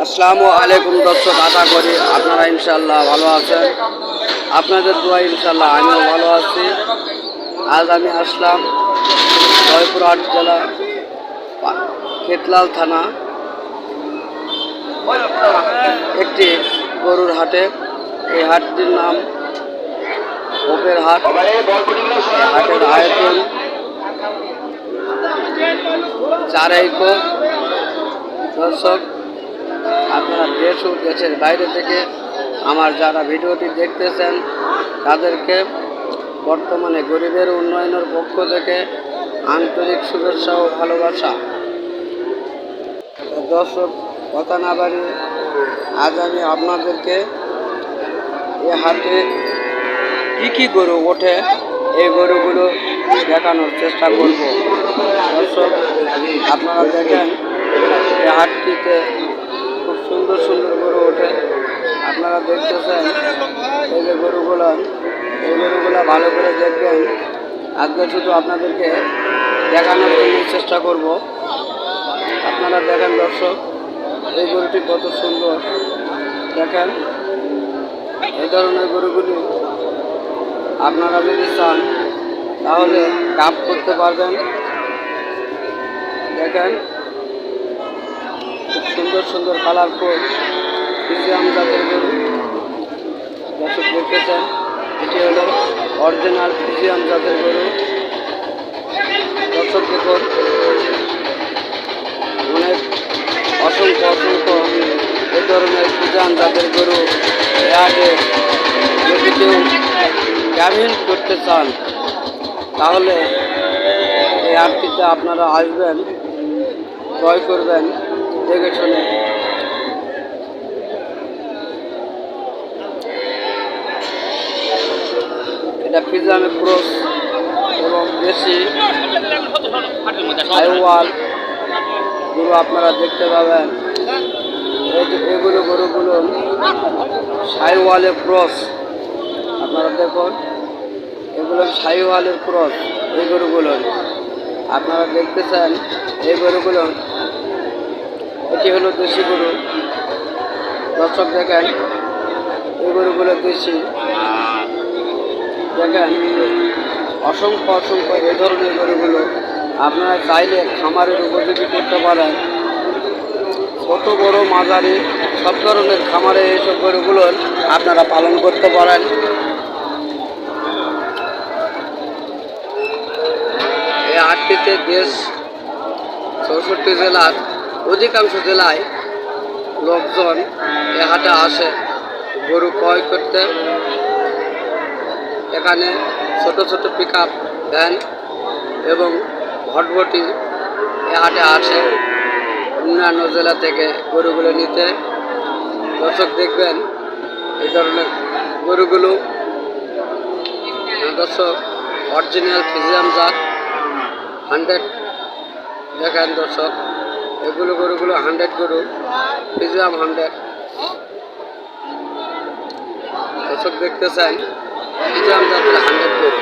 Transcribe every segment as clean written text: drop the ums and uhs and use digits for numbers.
আসসালামু আলাইকুম দর্শক, আশা করি আপনারা ইনশাল্লাহ ভালো আছেন। আপনাদের দোয়া ইনশাল্লাহ আমিও ভালো আছি। আজ আমি আসলাম জয়পুরহাট জেলা কেতলাল থানা একটি গরুর হাটে। এই হাটটির নাম হোপের হাট। হাটের আয়তন 4 একর। দর্শক, আপনারা দেশ ও দেশের বাইরে থেকে আমার যারা ভিডিওটি দেখতেছেন তাদেরকে বর্তমানে গরিবের উন্নয়নের পক্ষ থেকে আন্তরিক শুভেচ্ছা ও ভালোবাসা। দর্শক, কথা না বাড়িয়ে আজ আমি আপনাদেরকে এ হাটে কী গরু ওঠে এই গরুগুলো দেখানোর চেষ্টা করব। দর্শক, আপনারা দেখেন এই হাটটিতে খুব সুন্দর সুন্দর গরু ওঠে। আপনারা দেখতেছেন এই যে গরুগুলো, এই গরুগুলো ভালো করে দেখবেন। আজকে শুধু আপনাদেরকে দেখানোর জন্য চেষ্টা করব। আপনারা দেখেন দর্শক, এই গরুটি কত সুন্দর। দেখেন, এই ধরনের গরুগুলি আপনারা যদি চান তাহলে কাপ করতে পারবেন। দেখেন, খুব সুন্দর সুন্দর কালারফুল ফ্রিজিয়ান জাতের গরু। দর্শক দেখতেছেন, এটি হলো অরিজিনাল ফ্রিজিয়ান জাতের গরু। দর্শক দেখুন, অনেক অসংখ্য অসংখ্য এই ধরনের ফ্রিজিয়ান জাতের গরু আগে যদি কেউ গাভিন করতে চান তাহলে এই হাটটিতে আপনারা আসবেন, ক্রয় করবেন দেখে শুনে। এটা ফ্রিজিয়ানের ক্রস এবং দেশি সাইওয়াল গরু আপনারা দেখতে পাবেন। এগুলো গরুগুলো সাইওয়ালের ক্রস। আপনারা দেখুন, এগুলো সাইওয়ালের ক্রস। এই গরুগুলো আপনারা দেখতেছেন, এই গরুগুলো এটি হলো দেশি গরু। দর্শক দেখেন, এই গরুগুলো দেশি। দেখেন, অসংখ্য অসংখ্য এই ধরনের গরুগুলো আপনারা চাইলে খামারের উপযোগী করতে পারেন। ছোট বড় মাঝারি সব ধরনের খামারে এইসব গরুগুলো আপনারা পালন করতে পারেন। এই হাটটিতে দেশ 64 জেলার অধিকাংশ জেলায় লোকজন এ হাটে আসে গরু ক্রয় করতে। এখানে ছোট ছোট পিকআপ ভ্যান এবং ভটভটি এ হাটে আসে অন্যান্য জেলা থেকে গরুগুলো নিতে। দর্শক দেখবেন এই ধরনের গরুগুলো। দর্শক, অরিজিনাল ফ্রিজিয়ান জাত 100। দেখেন দর্শক, এগুলো গরুগুলো 100 গরু, ফ্রিজিয়ান 100। দর্শক দেখতেছেন, ফ্রিজিয়ান জাতের 100 গরু।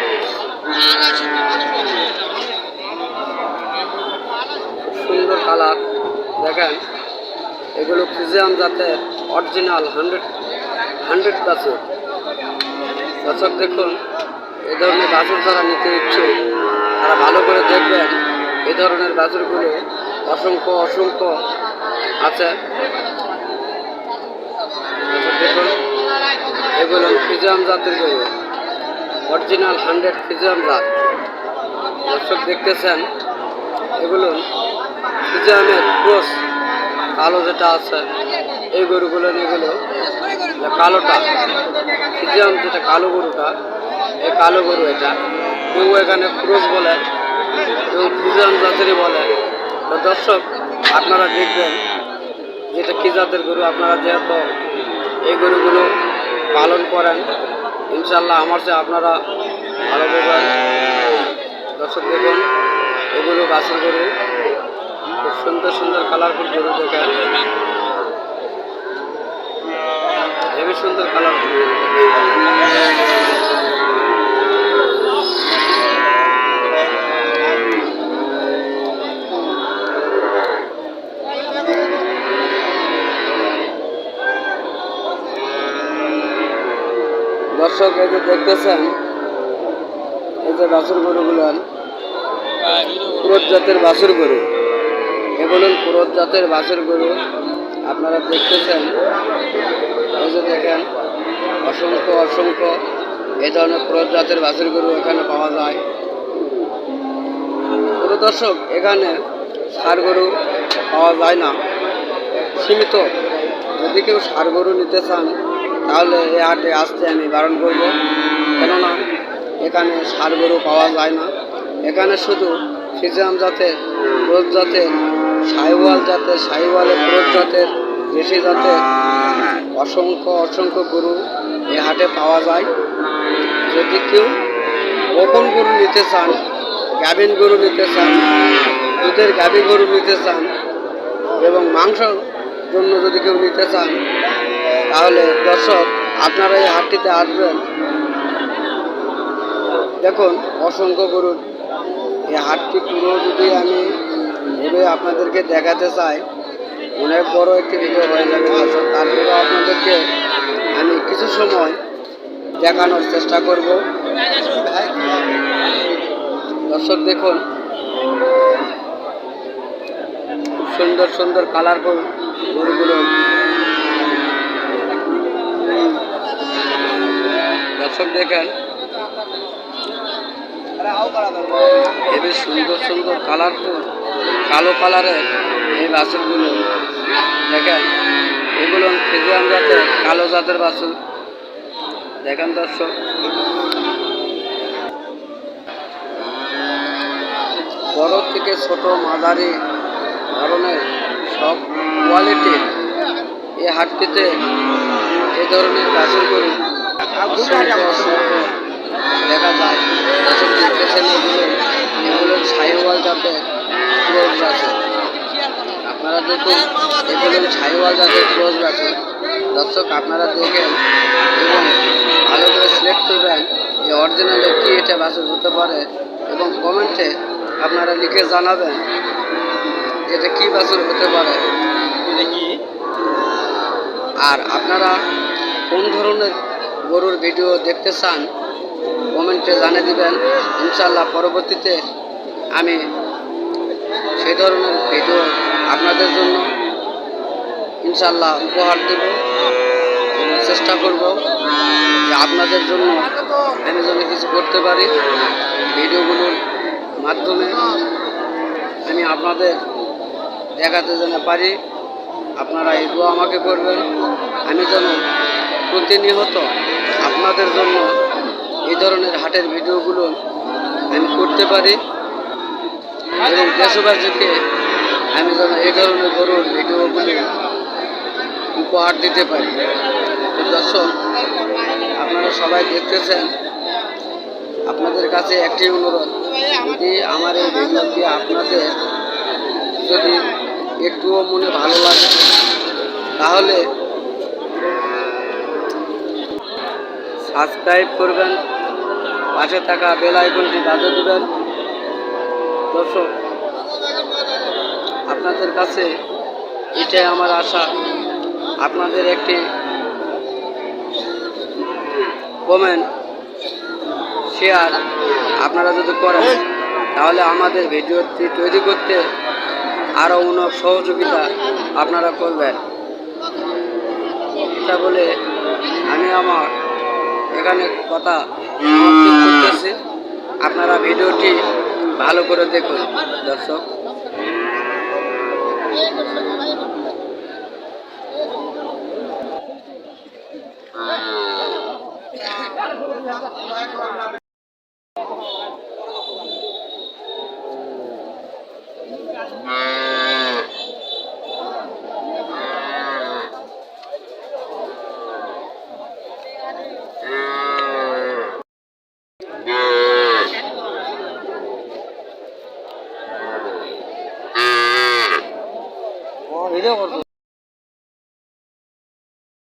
খুব সুন্দর কালার। দেখেন, এগুলো ফ্রিজিয়ান জাতের অরিজিনাল 100 বাছুর। দর্শক দেখুন, এই ধরনের বাছুর যারা নিতে ইচ্ছুক তারা ভালো করে দেখবেন। এই ধরনের বাছুরগুলো অসংখ্য অসংখ্য আছে। দেখুন, এগুলো ফ্রিজিয়ান জাতের গরু, অরিজিনাল 100 ফ্রিজিয়ান জাত। দর্শক দেখতেছেন, এগুলো ফ্রিজিয়ানের ক্রস কালো যেটা আছে এই গরুগুলো। এগুলো কালোটা ফ্রিজিয়ান, যেটা কালো গরুটা, এই কালো গরু এটা কেউ এখানে ক্রস বলে, কেউ ফ্রিজিয়ান জাতেরই বলে। তো দর্শক, আপনারা দেখবেন যেটা কী জাতের গরু। আপনারা যেহেতু এই গরুগুলো পালন করেন, ইনশাল্লাহ আমার চেয়ে আপনারা ভালো বোঝেন। দর্শক দেখুন, এগুলো বাছুর গরু, খুব সুন্দর সুন্দর কালারফুল গরু। দেখেন, হেবি সুন্দর কালারফুল গরু। দর্শক এই যে দেখতেছেন, এই যে বাছুর গরুগুলো ক্রোধ জাতের বাছুর গরু, এগুলো ক্রোধ জাতের বাছুর গরু আপনারা দেখতেছেন। এই যে দেখেন অসংখ্য অসংখ্য এই ধরনের ক্রোধ জাতের বাছুর গরু এখানে পাওয়া যায়। পুরো দর্শক এখানে ষাঁড় গরু পাওয়া যায় না, সীমিত। যদি কেউ ষাঁড় গরু নিতে চান তাহলে এই হাটে আসতে আমি বারণ করব, কেননা এখানে ষাঁড় গরু পাওয়া যায় না। এখানে শুধু ফ্রিজিয়ান জাতের, ক্রোধ জাতের, শাহিওয়ালের ক্রোধ জাতের, দেশি জাতের অসংখ্য অসংখ্য গরু এই হাটে পাওয়া যায়। যদি কেউ বকন গরু নিতে চান, গাভিন গরু নিতে চান, দুধের গাভী গরু নিতে চান এবং মাংসর জন্য যদি কেউ নিতে চান, তাহলে দর্শক আপনারা এই হাটটিতে আসবেন। দেখুন অসংখ্য গরু, এই হাটটি পুরো যদি আমি ঘুরে আপনাদেরকে দেখাতে চাই অনেক বড় একটি ভিডিও হয়ে যাবে দর্শক। তারপরেও আপনাদেরকে আমি কিছু সময় দেখানোর চেষ্টা করব। দর্শক দেখুন খুব সুন্দর সুন্দর কালারফুল গরুগুলো। দর্শক দেখেন এদের সুন্দর সুন্দর কালারফুল কালো কালারের এই বাছুরগুলো দেখেন, এগুলো ফ্রিজিয়ান জাতের কালো জাতের বাছুর। দেখেন দর্শক বড় থেকে ছোট মাঝারি ধরনের সব কোয়ালিটির এই হাটটিতে এ ধরনের বাছুর গরু দেখা যায়। দর্শক দেখতেছেন এগুলো শাহিওয়াল জাতের ক্রোজ বাছুর। আপনারা দেখুন এগুলো শাহিওয়াল জাতের ক্রোজ বাছুর। দর্শক আপনারা দেখেন এবং ভালো করে সিলেক্ট করবেন যে অরিজিনালে কি এটা বাছুর হতে পারে এবং কমেন্টে আপনারা লিখে জানাবেন এটা কি বাছুর হতে পারে। আর আপনারা কোন ধরনের গরুর ভিডিও দেখতে চান কমেন্টে জানিয়ে দিবেন। ইনশাল্লাহ পরবর্তীতে আমি সেই ধরনের ভিডিও আপনাদের জন্য ইনশাল্লাহ উপহার দেব এবং চেষ্টা করব যে আপনাদের জন্য আমি যেন কিছু করতে পারি। ভিডিওগুলোর মাধ্যমে আমি আপনাদের দেখাতে যেন পারি। আপনারা এই দোয়া আমাকে করবেন, আমি যেন প্রতিনিয়ত আপনাদের জন্য এই ধরনের হাটের ভিডিওগুলো আমি করতে পারি এবং দেশবাসীকে আমি যেন এই ধরনের গরুর ভিডিওগুলো উপহার দিতে পারি। তো দর্শক আপনারা সবাই দেখতেছেন, আপনাদের কাছে একটি অনুরোধ, যদি আমার এই ভিডিওটি আপনাদের যদি একটুও মনে ভালো লাগে তাহলে সাবস্ক্রাইব করবেন, পাশে থাকা বেল আইকনটি বাজিয়ে দেবেন। দর্শক আপনাদের কাছে এটাই আমার আশা, আপনাদের একটি কমেন্ট শেয়ার আপনারা যদি করেন তাহলে আমাদের ভিডিওটি তৈরি করতে আরও অনেক সহযোগিতা আপনারা করবেন। এটা বলে আমি আমার এখানে কথা সমাপ্ত করতেছি। আপনারা ভিডিওটি ভালো করে দেখুন দর্শক।